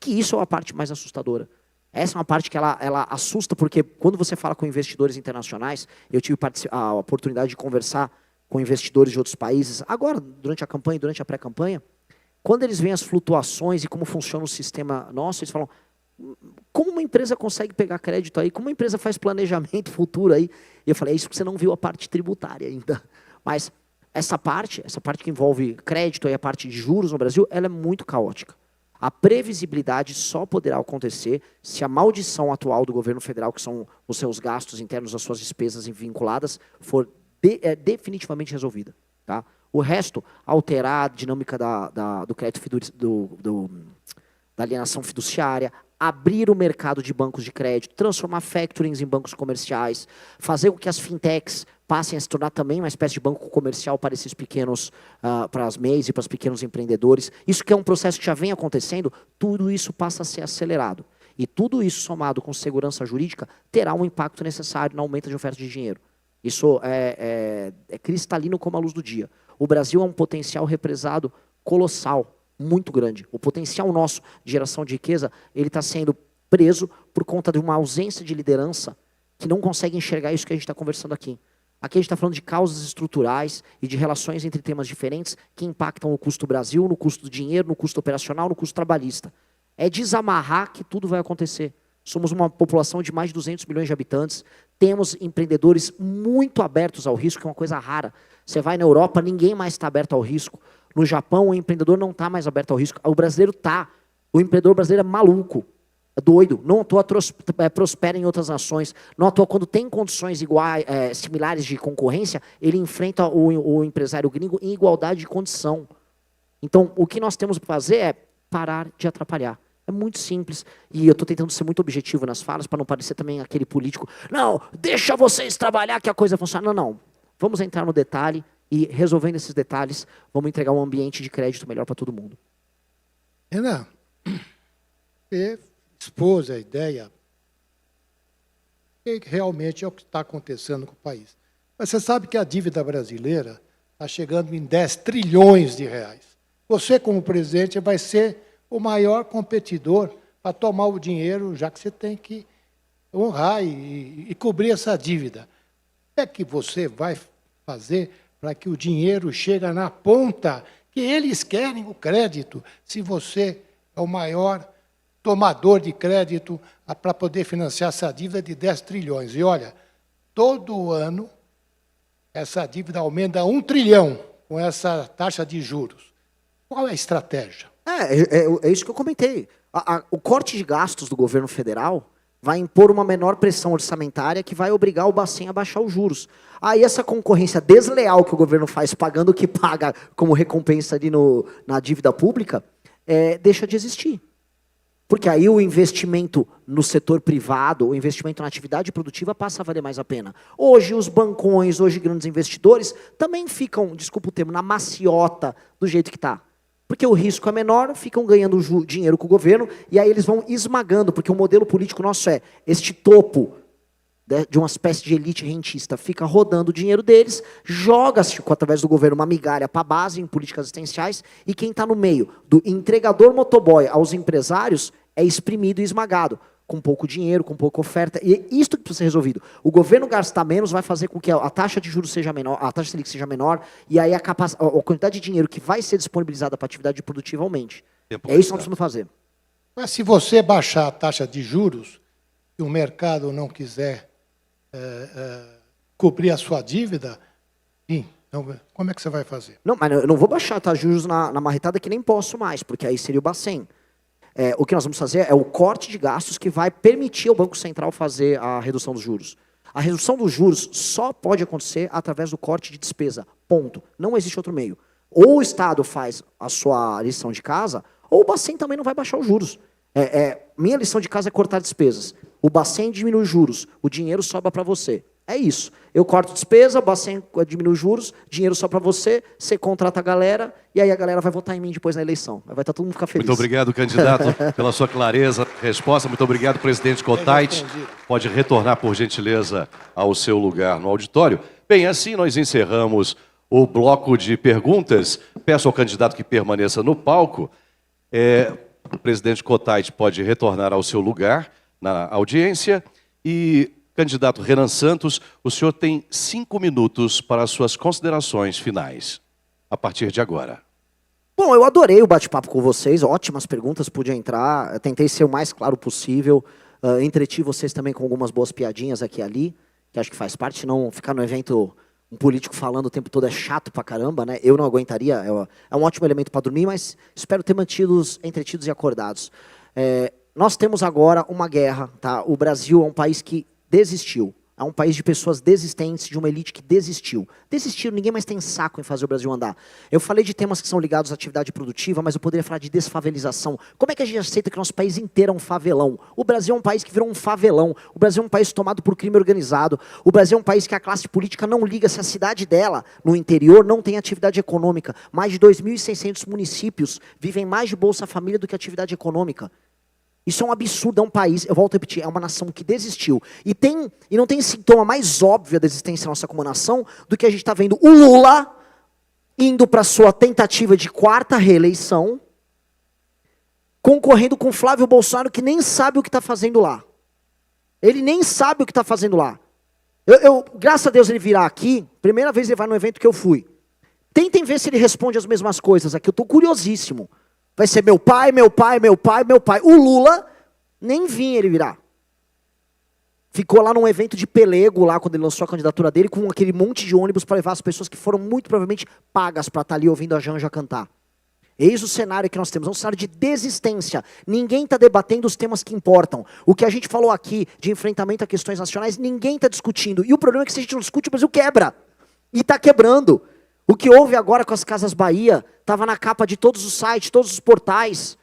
Que isso é a parte mais assustadora. Essa é uma parte que ela assusta, porque quando você fala com investidores internacionais, eu tive a oportunidade de conversar com investidores de outros países, agora, durante a campanha e durante a pré-campanha, quando eles veem as flutuações e como funciona o sistema nosso, eles falam, como uma empresa consegue pegar crédito aí? Como uma empresa faz planejamento futuro aí? E eu falei, é isso que você não viu a parte tributária ainda. Mas essa parte que envolve crédito e a parte de juros no Brasil, ela é muito caótica. A previsibilidade só poderá acontecer se a maldição atual do governo federal, que são os seus gastos internos, as suas despesas vinculadas, for definitivamente resolvida. Tá? O resto, alterar a dinâmica do crédito da alienação fiduciária, abrir o mercado de bancos de crédito, transformar factorings em bancos comerciais, fazer com que as fintechs passem a se tornar também uma espécie de banco comercial para esses pequenos, para as MEIs e para os pequenos empreendedores. Isso que é um processo que já vem acontecendo, tudo isso passa a ser acelerado. E tudo isso somado com segurança jurídica terá um impacto necessário no aumento de oferta de dinheiro. Isso é cristalino como a luz do dia. O Brasil é um potencial represado colossal, muito grande. O potencial nosso de geração de riqueza, ele está sendo preso por conta de uma ausência de liderança que não consegue enxergar isso que a gente está conversando aqui. Aqui a gente está falando de causas estruturais e de relações entre temas diferentes que impactam no custo do Brasil, no custo do dinheiro, no custo operacional, no custo trabalhista. É desamarrar que tudo vai acontecer. Somos uma população de mais de 200 milhões de habitantes, temos empreendedores muito abertos ao risco, que é uma coisa rara. Você vai na Europa, ninguém mais está aberto ao risco. No Japão, o empreendedor não está mais aberto ao risco. O brasileiro está. O empreendedor brasileiro é maluco, é doido. Não à toa prospera em outras nações. Não à toa, quando tem condições similares de concorrência, ele enfrenta o empresário gringo em igualdade de condição. Então, o que nós temos para fazer é parar de atrapalhar. É muito simples. E eu estou tentando ser muito objetivo nas falas, para não parecer também aquele político. Não, deixa vocês trabalhar que a coisa funciona. Não, não. Vamos entrar no detalhe. E resolvendo esses detalhes, vamos entregar um ambiente de crédito melhor para todo mundo. Renan, você expôs a ideia que realmente é o que está acontecendo com o país. Mas você sabe que a dívida brasileira está chegando em 10 trilhões de reais. Você, como presidente, vai ser o maior competidor para tomar o dinheiro, já que você tem que honrar e cobrir essa dívida. O que é que você vai fazer para que o dinheiro chegue na ponta que eles querem o crédito, se você é o maior tomador de crédito para poder financiar essa dívida de 10 trilhões. E olha, todo ano essa dívida aumenta 1 trilhão com essa taxa de juros. Qual é a estratégia? É isso que eu comentei. O corte de gastos do governo federal vai impor uma menor pressão orçamentária que vai obrigar o Bacen a baixar os juros. Aí essa concorrência desleal que o governo faz, pagando o que paga como recompensa ali na dívida pública, deixa de existir. Porque aí o investimento no setor privado, o investimento na atividade produtiva passa a valer mais a pena. Hoje os bancões, hoje grandes investidores, também ficam, desculpa o termo, na maciota do jeito que está. Porque o risco é menor, ficam ganhando dinheiro com o governo, e aí eles vão esmagando, porque o modelo político nosso é este topo de uma espécie de elite rentista, fica rodando o dinheiro deles, joga-se através do governo uma migalha para a base em políticas assistenciais, e quem está no meio do entregador motoboy aos empresários é exprimido e esmagado, com pouco dinheiro, com pouca oferta, e é isto que precisa ser resolvido. O governo gastar menos vai fazer com que a taxa de juros seja menor, a taxa Selic seja menor, e aí a quantidade de dinheiro que vai ser disponibilizada para a atividade produtiva aumente. É isso que nós precisamos fazer. Mas se você baixar a taxa de juros, e o mercado não quiser cobrir a sua dívida, então, como é que você vai fazer? Não, mas eu não vou baixar a taxa de juros na marretada que nem posso mais, porque aí seria o Bacen. O que nós vamos fazer é o corte de gastos que vai permitir ao Banco Central fazer a redução dos juros. A redução dos juros só pode acontecer através do corte de despesa, ponto. Não existe outro meio. Ou o Estado faz a sua lição de casa, ou o Bacen também não vai baixar os juros. Minha lição de casa é cortar despesas. O Bacen diminui os juros, o dinheiro sobra para você. É isso. Eu corto despesa, o Bacen diminui os juros, dinheiro só para você, você contrata a galera, e aí a galera vai votar em mim depois na eleição. Vai estar todo mundo ficar feliz. Muito obrigado, candidato, pela sua clareza, resposta. Muito obrigado, presidente Cotait. Pode retornar, por gentileza, ao seu lugar no auditório. Bem, assim nós encerramos o bloco de perguntas. Peço ao candidato que permaneça no palco. O presidente Cotait pode retornar ao seu lugar na audiência. E, candidato Renan Santos, o senhor tem 5 minutos para as suas considerações finais, a partir de agora. Bom, eu adorei o bate-papo com vocês, ótimas perguntas, pude entrar, eu tentei ser o mais claro possível, entreti vocês também com algumas boas piadinhas aqui e ali, que acho que faz parte, não ficar no evento um político falando o tempo todo é chato pra caramba, né? Eu não aguentaria, é um ótimo elemento para dormir, mas espero ter mantido-os entretidos e acordados. Nós temos agora uma guerra, tá? O Brasil é um país que desistiu. É um país de pessoas desistentes, de uma elite que desistiu. Desistiram, ninguém mais tem saco em fazer o Brasil andar. Eu falei de temas que são ligados à atividade produtiva, mas eu poderia falar de desfavelização. Como é que a gente aceita que o nosso país inteiro é um favelão? O Brasil é um país que virou um favelão. O Brasil é um país tomado por crime organizado. O Brasil é um país que a classe política não liga se a cidade dela, no interior, não tem atividade econômica. Mais de 2.600 municípios vivem mais de Bolsa Família do que atividade econômica. Isso é um absurdo, é um país, eu volto a repetir, é uma nação que desistiu. E não tem sintoma mais óbvio da existência da nossa como nação do que a gente está vendo o Lula indo para sua tentativa de 4ª reeleição, concorrendo com Flávio Bolsonaro, que nem sabe o que está fazendo lá. Ele nem sabe o que está fazendo lá. Graças a Deus ele virá aqui, primeira vez ele vai no evento que eu fui. Tentem ver se ele responde as mesmas coisas aqui, eu estou curiosíssimo. Vai ser meu pai, meu pai, meu pai, meu pai. O Lula, nem vinha ele virar. Ficou lá num evento de pelego, lá quando ele lançou a candidatura dele, com aquele monte de ônibus para levar as pessoas que foram muito provavelmente pagas para estar ali ouvindo a Janja cantar. Eis o cenário que nós temos, é um cenário de desistência. Ninguém está debatendo os temas que importam. O que a gente falou aqui de enfrentamento a questões nacionais, ninguém está discutindo. E o problema é que se a gente não discute, o Brasil quebra. E está quebrando. O que houve agora com as Casas Bahia, estava na capa de todos os sites, todos os portais.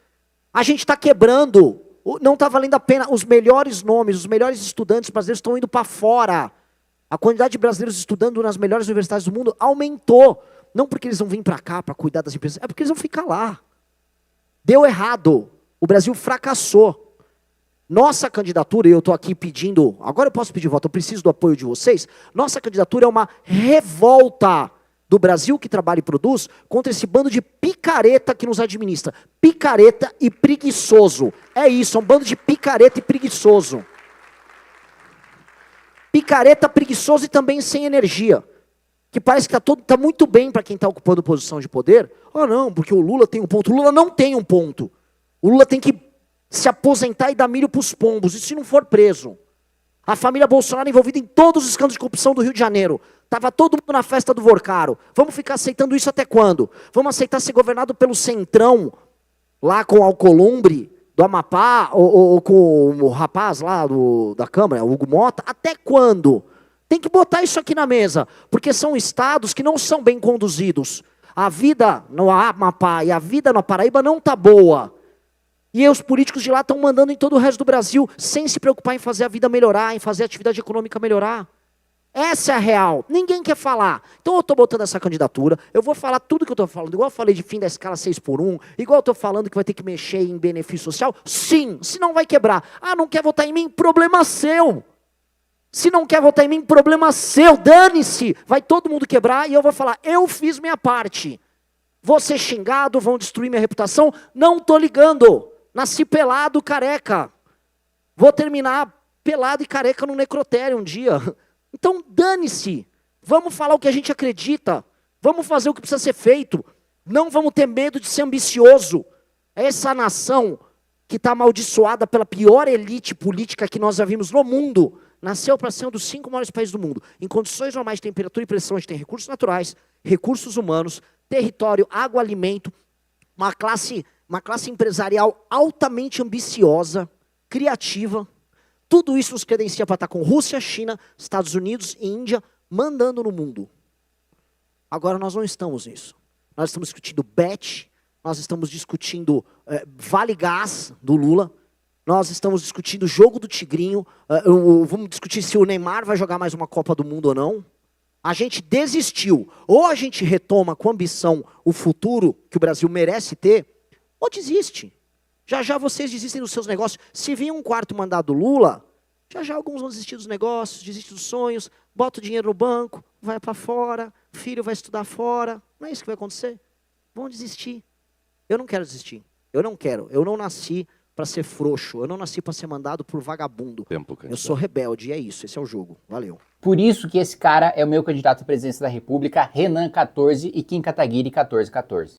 A gente está quebrando. Não está valendo a pena. Os melhores nomes, os melhores estudantes brasileiros estão indo para fora. A quantidade de brasileiros estudando nas melhores universidades do mundo aumentou. Não porque eles vão vir para cá para cuidar das empresas, é porque eles vão ficar lá. Deu errado. O Brasil fracassou. Nossa candidatura, e eu estou aqui pedindo, agora eu posso pedir voto, eu preciso do apoio de vocês. Nossa candidatura é uma revolta do Brasil que trabalha e produz contra esse bando de picareta que nos administra. Picareta e preguiçoso. É isso, é um bando de picareta e preguiçoso. Picareta, preguiçoso e também sem energia. Que parece que tá muito bem para quem está ocupando posição de poder. Ah não, porque o Lula tem um ponto. O Lula não tem um ponto. O Lula tem que se aposentar e dar milho para os pombos, e se não for preso. A família Bolsonaro envolvida em todos os escândalos de corrupção do Rio de Janeiro. Estava todo mundo na festa do Vorcaro. Vamos ficar aceitando isso até quando? Vamos aceitar ser governado pelo Centrão, lá com o Alcolumbre, do Amapá, ou com o rapaz lá da Câmara, o Hugo Mota? Até quando? Tem que botar isso aqui na mesa, porque são estados que não são bem conduzidos. A vida no Amapá e a vida na Paraíba não está boa. E os políticos de lá estão mandando em todo o resto do Brasil, sem se preocupar em fazer a vida melhorar, em fazer a atividade econômica melhorar. Essa é a real. Ninguém quer falar. Então eu estou botando essa candidatura, eu vou falar tudo que eu estou falando, igual eu falei de fim da escala 6x1, igual eu estou falando que vai ter que mexer em benefício social. Sim, senão vai quebrar. Ah, não quer votar em mim? Problema seu. Se não quer votar em mim, problema seu. Dane-se. Vai todo mundo quebrar e eu vou falar, eu fiz minha parte. Vou ser xingado, vão destruir minha reputação. Não estou ligando. Nasci pelado, careca. Vou terminar pelado e careca no necrotério um dia. Então, dane-se. Vamos falar o que a gente acredita. Vamos fazer o que precisa ser feito. Não vamos ter medo de ser ambicioso. Essa nação que está amaldiçoada pela pior elite política que nós já vimos no mundo, nasceu para ser um dos 5 maiores países do mundo. Em condições normais de temperatura e pressão, a gente tem recursos naturais, recursos humanos, território, água, alimento, uma classe empresarial altamente ambiciosa, criativa. Tudo isso nos credencia para estar com Rússia, China, Estados Unidos e Índia mandando no mundo. Agora nós não estamos nisso. Nós estamos discutindo BET, nós estamos discutindo Vale Gás do Lula, nós estamos discutindo o jogo do Tigrinho, vamos discutir se o Neymar vai jogar mais uma Copa do Mundo ou não. A gente desistiu. Ou a gente retoma com ambição o futuro que o Brasil merece ter, ou desiste. Já já vocês desistem dos seus negócios. Se vir um 4º mandato do Lula, já já alguns vão desistir dos negócios, desistir dos sonhos, bota o dinheiro no banco, vai para fora, filho vai estudar fora. Não é isso que vai acontecer? Vão desistir. Eu não quero desistir. Eu não quero. Eu não nasci para ser frouxo. Eu não nasci para ser mandado por vagabundo. Eu sou rebelde, e é isso. Esse é o jogo. Valeu. Por isso que esse cara é o meu candidato à presidência da República, Renan 14 e Kim Kataguiri 1414.